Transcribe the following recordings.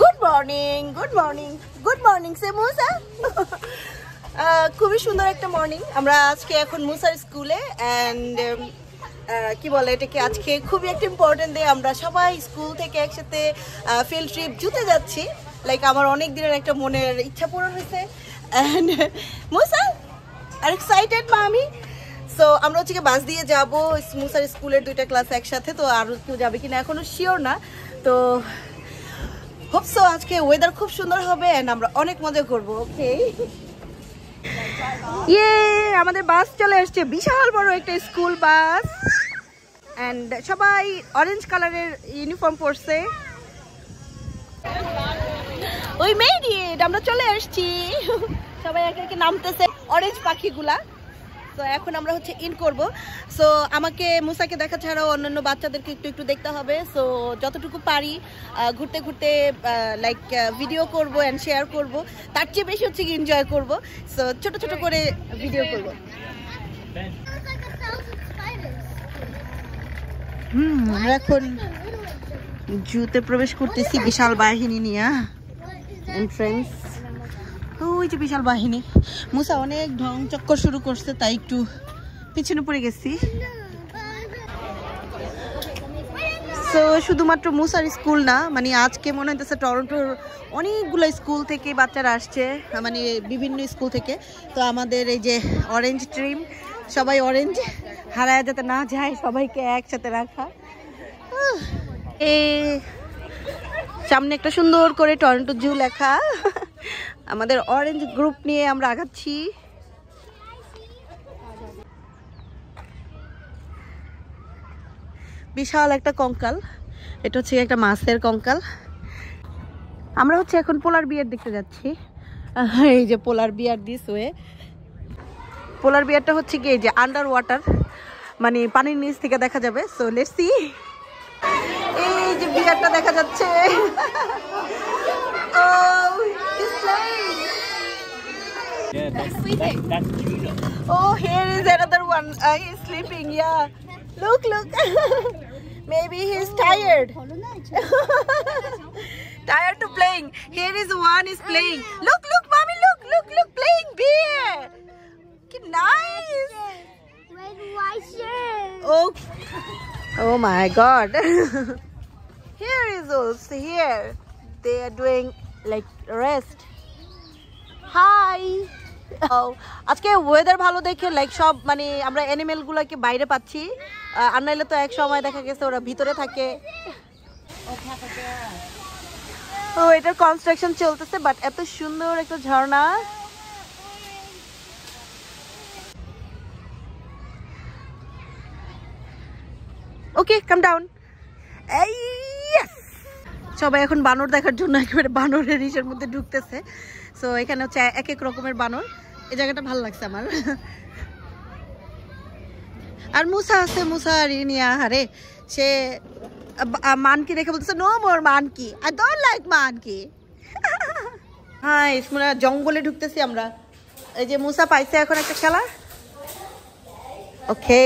Good morning good morning good morning সে মুসা। খুবই সুন্দর একটা মর্নিং। আমরা আজকে এখন মুসার স্কুলে অ্যান্ড কি বলে এটাকে, আজকে খুবই একটা ইম্পর্টেন্ট ডে। আমরা সবাই স্কুল থেকে একসাথে ফিল্ড ট্রিপ জুতে যাচ্ছি। লাইক আমার অনেক দিনের একটা মনের ইচ্ছা পূরণ হয়েছে। অ্যান্ড মুসা আর এক্সাইটেড মামি। সো আমরা হচ্ছে বাস দিয়ে যাবো মুসার স্কুলের দুইটা ক্লাস একসাথে। তো আর কেউ যাবে কিনা এখনো শিওর না। তো হোপসো আজকে ওয়েদার খুব সুন্দর হবে এন্ড আমরা অনেক মজা করবো। ওকে, ইয়ে আমাদের বাস চলে আসছে, বিশাল বড় একটা স্কুল বাস এন্ড সবাই অরেঞ্জ কালারের ইউনিফর্ম পরছে। ওই মেড ইট, আমরা চলে আসছি। সবাই একে একে নামতেছে অরেঞ্জ পাখিগুলা। তো এখন আমরা হচ্ছে ইন করব। সো আমাকে মুসাকে দেখা ছাড়াও অন্যান্য বাচ্চাদেরকে একটু একটু দেখতে হবে। সো যতটুকু পারি ঘুরতে ঘুরতে লাইক ভিডিও করব অ্যান্ড শেয়ার করব। তার চেয়ে বেশি হচ্ছে কি এনজয় করব। সো ছোট ছোট করে ভিডিও করব। আমরা এখন জুতে প্রবেশ করতেছি বিশাল বাহিনী নিয়ে। এন্ট্রেন্স ওই যে বিশাল বাহিনী। মুসা অনেক ঢং চক্কর শুরু করছে, তাই একটু পিছনে পড়ে গেছি। সো শুধুমাত্র মুসার স্কুল না, মানে আজকে মনে হইতেছে টরন্টোর অনেকগুলো স্কুল থেকে বাচ্চারা আসছে, মানে বিভিন্ন স্কুল থেকে। তো আমাদের এই যে অরেঞ্জ ট্রিম, সবাই অরেঞ্জ, হারায় যাতে না যায় সবাইকে একসাথে রাখা। এই সামনে একটা সুন্দর করে টরন্টো জু লেখা। আমাদের অরেঞ্জ গ্রুপ নিয়ে আমরা আগাচ্ছি। বিশাল একটা কঙ্কাল, এটা হচ্ছে একটা মাছের কঙ্কাল। আমরা হচ্ছে এখন পোলার বিয়ার দেখতে যাচ্ছি। এই যে পোলার বিয়ার দিস ওয়ে। পোলার বিয়ারটা হচ্ছে কি এই যে আন্ডার ওয়াটার, মানে পানির নিচ থেকে দেখা যাবে। So let's see. এই যে বিয়ারটা দেখা যাচ্ছে। That's Juno. Oh, here is another one. He's sleeping. Yeah. Look. Maybe he's tired. Tired to playing. Here is one is playing. Look, mommy. Look. Playing bear. Nice. Oh my God. Here is also here. They are doing like rest. Hi. আজকে weather ভালো দেখে like সব মানে আমরা animal গুলাকে বাইরে পাচ্ছি। আর নাইলে তো এক সময় দেখা গেছে ওরা ভিতরে থাকে। ও এটার কনস্ট্রাকশন চলতেছে, বাট এত সুন্দর একটা ঝর্ণা। ওকে, কাম ডাউন। সবাই এখন বানর দেখার জন্য একেবারে বানরের ইসের মধ্যে ঢুকতেছে। সো এখানে হচ্ছে এক এক রকমের বানর। এই জায়গাটা ভালো লাগছে আমার। আর মুসা আছে, মুসা রিনিয়া হারে সে মানকি দেখে বলতেছে no more monkey, I don't like monkey. হ্যাঁ ইসমুনা জঙ্গলে ঢুকতেছি আমরা। এই যে মুসা পাইছে এখন একটা খেলা। ওকে,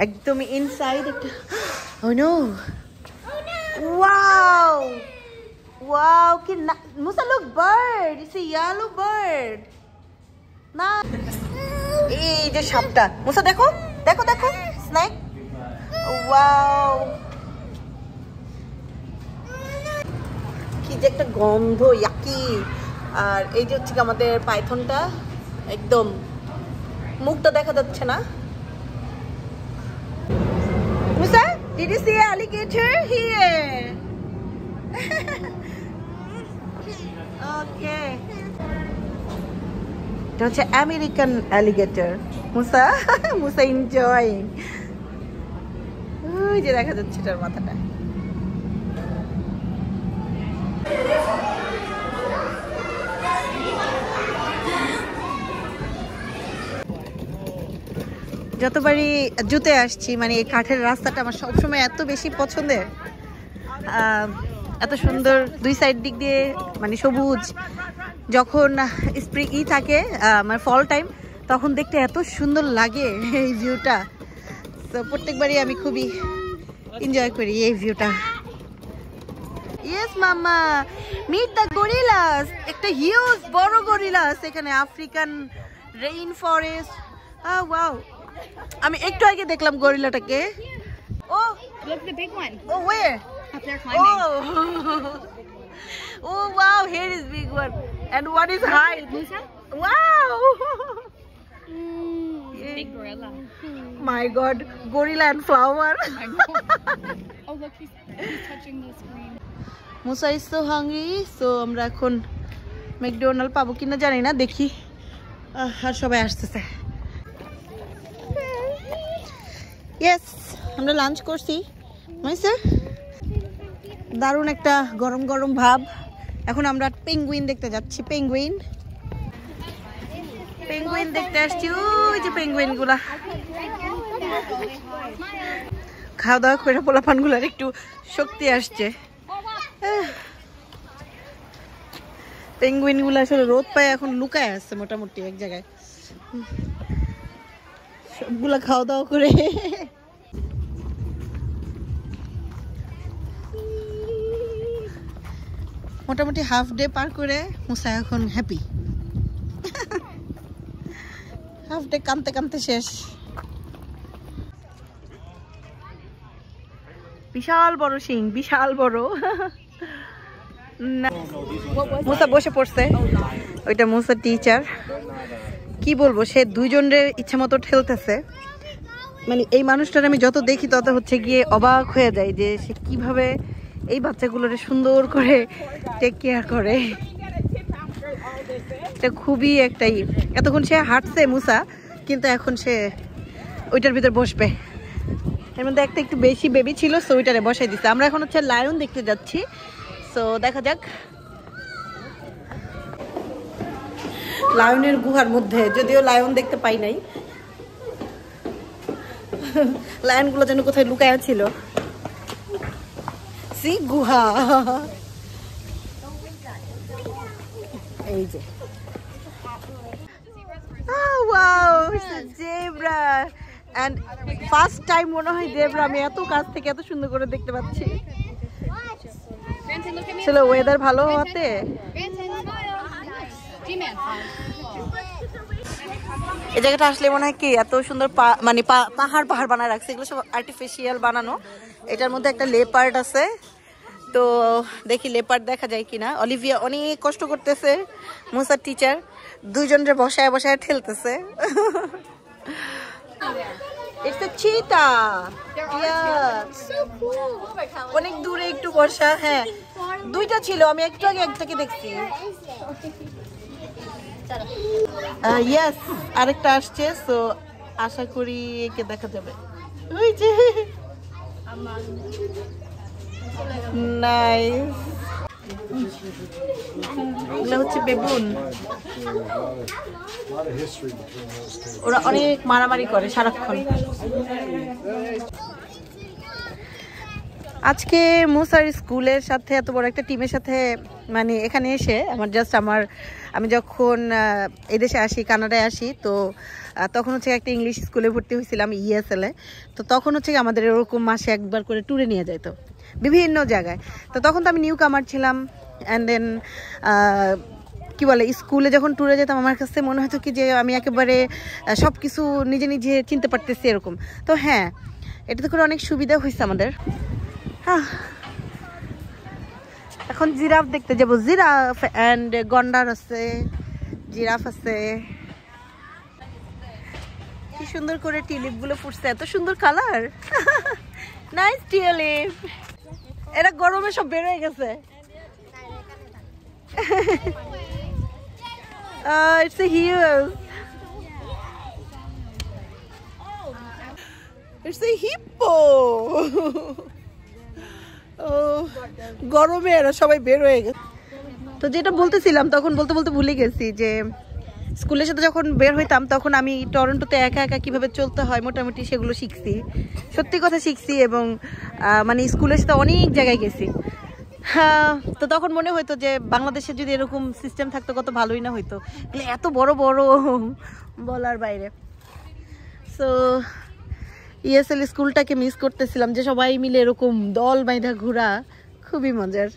একদম ইনসাইড একটা। ও নো, wow কি Musa look bird, it's a yellow bird না। এই যে সাপটা মুসা দেখো স্নেক। ওয়াও কি যে একটা গন্ধ, ইয়াকি। আর এই যে হচ্ছে আমাদের পাইথনটা, একদম মুখটা দেখা যাচ্ছে না। মুসা, did you see an alligator here? Okay. এটা হচ্ছে আমেরিকান অ্যালিগেটর। মুসা এনজয়িং। ওই যে দেখা যাচ্ছে এটার মাথাটা। যতবারই জুতে আসছি, মানে এই কাঠের রাস্তাটা আমার সবসময় এত বেশি পছন্দের। এত সুন্দর দুই সাইড দিক দিয়ে, মানে সবুজ। যখন স্প্রিং থাকে মানে ফল টাইম, তখন দেখতে এত সুন্দর লাগে এই ভিউটা। তো প্রত্যেকবারই আমি খুবই এনজয় করি এই ভিউটা। ইয়েস মামা, মিট দ্য গরিলাস। একটা হিউজ বড় গরিলা আছে এখানে, আফ্রিকান রেইন ফরেস্ট। ওয়াও, আমি একটু আগে দেখলাম গরিলাটাকে। ও Look, the big one. O where? Up there climbing. Oh wow, here is big one. And what is height? Musa? Wow. Big gorilla. My god, gorilla and flower. I know. Oh, look, he's touching the screen. Musa is so hungry, so আমরা এখন McDonald পাবো কিনা জানি না, দেখি। আর সবাই আসতেছে। Yes, আমরা লাঞ্চ করছি। নাইস, দারুণ একটা গরম গরম ভাব। এখন আমরা পেঙ্গুইন দেখতে যাচ্ছি। পেঙ্গুইন দেখতে আসছি। ওই যে পেঙ্গুইন গুলা খাওয়া দাওয়া করে পোলাপান গুলার একটু শক্তি আসছে। পেঙ্গুইন গুলা আসলে রোদ পায় এখন লুকায় আসছে মোটামুটি এক জায়গায়, সবগুলা খাওয়া দাওয়া করে। মোটামুটি হাফ ডে পার করে মুসা এখন হ্যাপি। হাফ ডে কানতে কানতে শেষ। বিশাল বড় সিং, বিশাল বড়। মুসা বসে পড়ছে, ওইটা মুসা টিচার। কি বলবো, সে দুইজনের ইচ্ছা মতো ঠেলতেছে। মানে এই মানুষটার আমি যত দেখি তত হচ্ছে গিয়ে অবাক হয়ে যায় যে সে কিভাবে এই বাচ্চাগুলোরে সুন্দর করে টেক কেয়ার করে। এটা খুবই একটাই, এতক্ষণ সে হাঁটছে মুসা, কিন্তু এখন সে ওইটার ভিতর বসবে। এর মধ্যে একটা একটু বেশি বেবি ছিল, সো ওইটারে বসাই দিচ্ছে। আমরা এখন হচ্ছে লায়ন দেখতে যাচ্ছি, সো দেখা যাক। লায়নের গুহার মধ্যে, যদিও লায়ন দেখতে পাই নাই, লায়নগুলো যেন কোথায় লুকায়া ছিল। সি গুহা, এই যে। Wow, zebra. And first time মনে হয় জেব্রা আমি এত কাছ থেকে এত সুন্দর করে দেখতে পাচ্ছি। Benton, look at me. আসলে ওয়েদার ভালো হওয়াতে। Benton, smile. G-Man. এই জায়গাটা আসলে মনে হয় কি এত সুন্দর মানে পাহাড় পাহাড় বানায় রাখছে, এগুলো সব আর্টিফিশিয়াল বানানো। এটার মধ্যে একটা লেপার্ড আছে, তো দেখি লেপার্ড দেখা যায় কিনা। অলিভিয়া অনেক কষ্ট করতেছে, মুসার টিচার দুইজনের বসায় বসায় ঠেলতেছে। It's a cheetah. Yeah. So cool. অনেক দূরে একটু বসা। হ্যাঁ, দুইটা ছিল, আমি একটু আগে একটাকে দেখছি। ইয়েস, আরেকটা আসছে, সো আশা করি একে দেখা যাবে। ওই যে নাইস, এগুলো হচ্ছে বেবুন। ওরা অনেক মারামারি করে সারাক্ষণ। আজকে মুসার স্কুলের সাথে এত বড় একটা টিমের সাথে মানে এখানে এসে আমি যখন এদেশে আসি, কানাডায় আসি, তো তখন হচ্ছে একটা ইংলিশ স্কুলে ভর্তি হয়েছিলাম ESL এ। তো তখন হচ্ছে আমাদের এরকম মাসে একবার করে ট্যুরে নিয়ে যেত বিভিন্ন জায়গায়। তো তখন তো আমি নিউ কামার ছিলাম। অ্যান্ড দেন কি বলে, স্কুলে যখন ট্যুরে যেতাম আমার কাছে মনে হতো কি যে আমি একেবারে সব কিছু নিজে নিজে চিনতে পারতেছি এরকম। তো হ্যাঁ, এটাতে করে অনেক সুবিধা হয়েছে আমাদের। এখন জিরাফ দেখতে যাবো। জিরাফ এন্ড গন্ডার আছে, জিরাফ আছে। কি সুন্দর করে টিউলিপ গুলো ফুটছে, এত সুন্দর কালার। Nice tulip. এরা গরমে সব বের হয়ে গেছে। It's a huge. It's a hippo. গরমে এরা সবাই বের হয়ে গেছে। তো যেটা বলতেছিলাম, তখন বলতে বলতে ভুলে গেছি যে স্কুলের সাথে যখন বের হইতাম তখন আমি টরন্টোতে একা একা কিভাবে চলতে হয় মোটামুটি সেগুলো শিখছি, সত্যি কথা শিখছি। এবং মানে স্কুলের সাথে অনেক জায়গায় গেছি। হ্যাঁ, তো তখন মনে হইতো যে বাংলাদেশে যদি এরকম সিস্টেম থাকতো কত ভালোই না হইতো। এত বড় বড় বলার বাইরে। সো ESL স্কুলটাকে মিস করতেছিলাম, যে সবাই মিলে এরকম দল বাইধা ঘোরা খুবই মজার।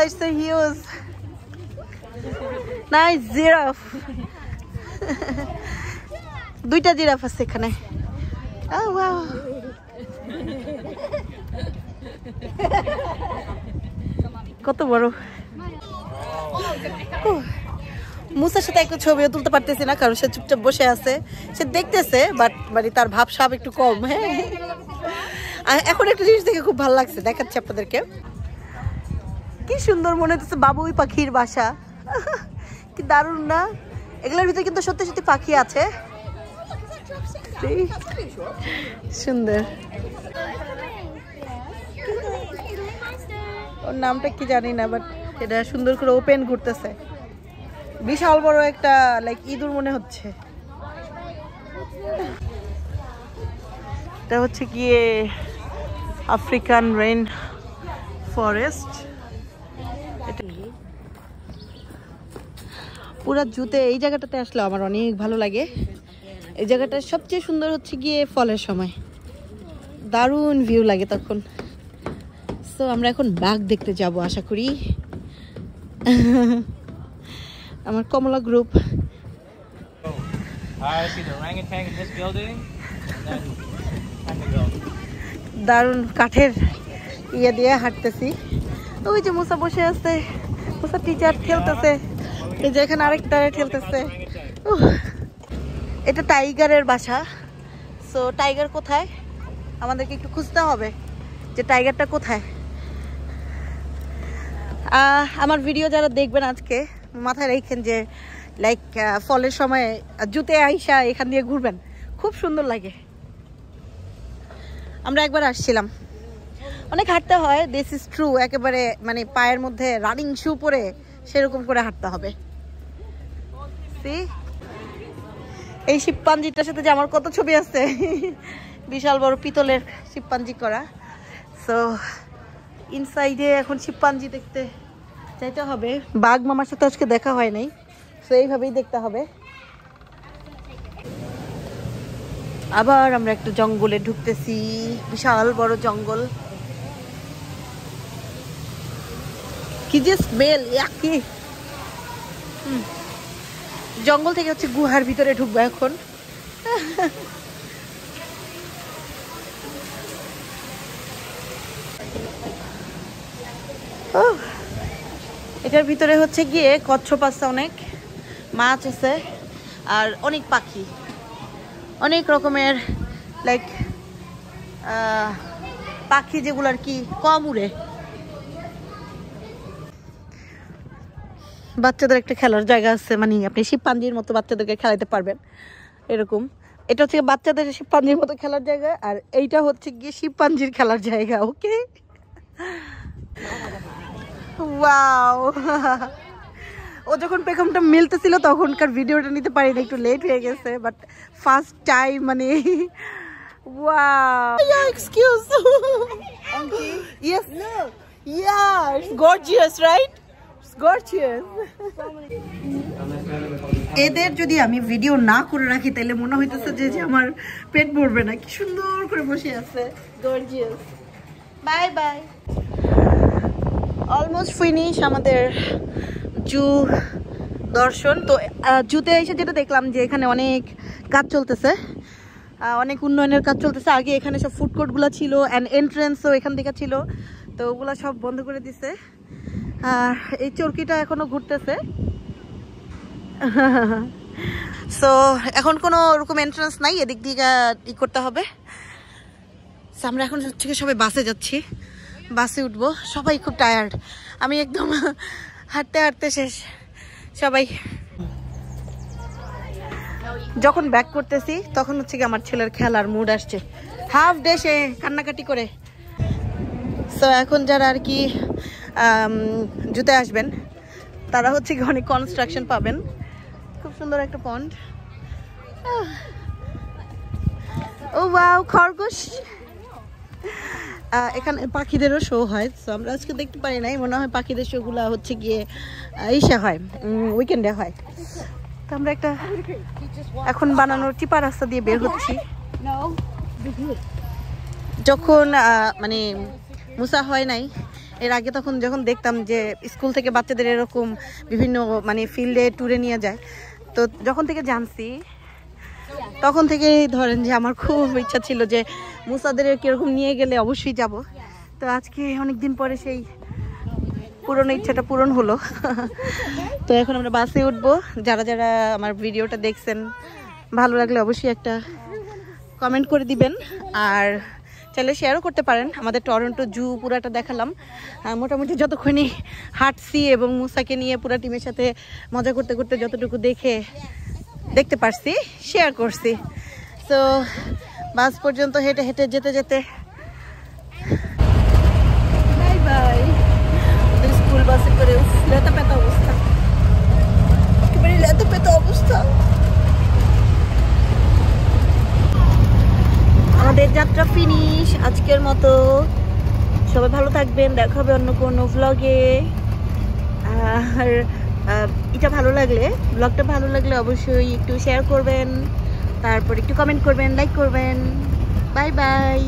It's so huge. Nice giraffe. দুইটা জিরাফ আছে এখানে। Oh wow. কত বড়। মুসার সাথে একটু ছবিও তুলতে পারতেছি না কারণ সে চুপচাপ বসে আছে, সে দেখতেছে বাট মানে তার ভাব সাব একটু কম। হ্যাঁ, এখন একটা জিনিস দেখে খুব ভালো লাগছে, দেখাচ্ছি আপনাদেরকে। কি সুন্দর মনে হচ্ছে বাবুই পাখির বাসা। কি দারুণ না? এগুলোর ভিতরে কিন্তু সত্যি সত্যি পাখি আছে। সুন্দর। ওর নামটা কি জানি না, বাট এটা সুন্দর করে ওপেন করতেছে। বিশাল বড় একটা লাইক ইঁদুর মনে হচ্ছে। এটা হচ্ছে গিয়ে আফ্রিকান রেইন ফরেস্ট। পুরা জুতে এই জায়গাটাতে আসলে আমার অনেক ভালো লাগে। এই জায়গাটা সবচেয়ে সুন্দর হচ্ছে গিয়ে ফলের সময়, দারুণ ভিউ লাগে তখন। সো আমরা এখন বাঘ দেখতে যাব আশা করি। আমার কমলা গ্রুপ। দারুণ কাঠের ইয়ে দিয়ে হাঁটতেছি। ওই যে মুসা বসে আছে, মুসা টিচার খেলতেছে, এই যে এখানে আরেকটা খেলতেছে। এটা টাইগারের বাসা। সো টাইগার কোথায় আমাদেরকে একটু খুঁজতে হবে যে টাইগারটা কোথায়। আমার ভিডিও যারা দেখবেন আজকে মাথায় রেখেন যে লাইক ফলের সময় জুতে আইসা এখান দিয়ে ঘুরবেন, খুব সুন্দর লাগে। আমরা একবার আসছিলাম, অনেক হাঁটতে হয়, দিস ইজ ট্রু। একেবারে মানে পায়ের মধ্যে রানিং শু পরে সেরকম করে হাঁটতে হবে। এই শিবপাঞ্জিটার সাথে যে আমার কত ছবি আছে, বিশাল বড় পিতলের শিবপাঞ্জি করা। সো ইনসাইডে এখন শিবপাঞ্জি দেখতে যাইতে হবে। বাঘ মামার সাথে আজকে দেখা হয় নাই, সো এইভাবেই দেখতে হবে। আবার আমরা একটা জঙ্গলে ঢুকতেছি, বিশাল বড় জঙ্গল। কি যে স্মেল, ইয়াকি। জঙ্গল থেকে হচ্ছে গুহার ভিতরে ঢুকবো এখন। এটার ভিতরে হচ্ছে গিয়ে কচ্ছপ আছে, অনেক মাছ আছে আর অনেক পাখি, অনেক রকমের লাইক পাখি যেগুলো আর কি কম উড়ে। বাচ্চাদের একটা খেলার জায়গা আছে, মানে আপনি শিবপাঞ্জির মতো বাচ্চাদেরকে খেলাতে পারবেন এরকম। এটা হচ্ছে বাচ্চাদের শিবপাঞ্জির মতো খেলার জায়গা, আর এইটা হচ্ছে গিয়ে শিবপাঞ্জির খেলার জায়গা। ওকে, ওয়াও। ও যখন পেখমটা মিলতেছিল তখনকার ভিডিওটা নিতে পারিনি, একটু লেট হয়ে গেছে, বাট ফার্স্ট টাইম মানে wow. Excuse. Yes, yeah, it's gorgeous, right? এদের যদি আমি ভিডিও না করে রাখি তাহলে মনে হইতেছে যে আমার পেট ভরবে না। কি সুন্দর করে বসে আছে, gorgeous. Bye bye. Almost finish আমাদের জু দর্শন। তো জুতে এসে যেটা দেখলাম যে এখানে অনেক কাজ চলতেছে, অনেক উন্নয়নের কাজ চলতেছে। আগে এখানে সব ফুড কোর্টগুলো ছিল অ্যান্ড এন্ট্রেন্সও এখান থেকে ছিল, তো ওগুলো সব বন্ধ করে দিছে। আর এই চরকিটা এখনো ঘুরতেছে। সো এখন কোনো ওরকম এন্ট্রান্স নাই, এদিক দিকে ই করতে হবে। আমরা এখন থেকে সবাই বাসে যাচ্ছি, বাসে উঠবো। সবাই খুব টায়ার্ড, আমি একদম হাঁটতে হাঁটতে শেষ। সবাই যখন ব্যাক করতেছি তখন হচ্ছে কি আমার ছেলের খেলার মুড আসছে, হাফ ডে সে কান্নাকাটি করে। সো এখন যারা আর কি জুতে আসবেন তারা হচ্ছে কি অনেক কনস্ট্রাকশন পাবেন। খুব সুন্দর একটা পন্ড। ও ওয়াও, খরগোশ। এখানে পাখিদেরও শো হয়, তো আমরা আজকে দেখতে পারি নাই। মনে হয় পাখিদের শোগুলা হচ্ছে গিয়ে ইসে হয়, উইকেন্ডে হয়। তো আমরা একটা এখন বানানোর চিপা রাস্তা দিয়ে বের হচ্ছি। যখন মানে মুসা হয় নাই। এর আগে তখন যখন দেখতাম যে স্কুল থেকে বাচ্চাদের এরকম বিভিন্ন মানে ফিল্ডে ট্যুরে নিয়ে যায়, তো যখন থেকে জানছি তখন থেকে ধরেন যে আমার খুব ইচ্ছা ছিল যে মুসাদের কিরকম নিয়ে গেলে অবশ্যই যাব। তো আজকে অনেকদিন পরে সেই পুরনো ইচ্ছাটা পূরণ হলো। তো এখন আমরা বাসে উঠবো। যারা যারা আমার ভিডিওটা দেখছেন, ভালো লাগলে অবশ্যই একটা কমেন্ট করে দিবেন, আর চাইলে শেয়ারও করতে পারেন। আমাদের টরন্টো জু পুরাটা দেখালাম, মোটামুটি যতক্ষণই হাঁটছি এবং মুসাকে নিয়ে পুরা টিমের সাথে মজা করতে করতে যতটুকু দেখতে পারছি শেয়ার করছি। তো বাস পর্যন্ত হেঁটে হেঁটে যেতে যেতে বাই বাই। স্কুল বাসে করে লেতা পেতা অবস্থা, একেবারে লেতা পেতা অবস্থা। আমাদের যাত্রা ফিনিশ আজকের মতো। সবাই ভালো থাকবেন, দেখা হবে অন্য কোনো ভ্লগে। আর এটা ভালো লাগলে, ব্লগটা ভালো লাগলে অবশ্যই একটু শেয়ার করবেন, তারপর একটু কমেন্ট করবেন, লাইক করবেন। Bye bye.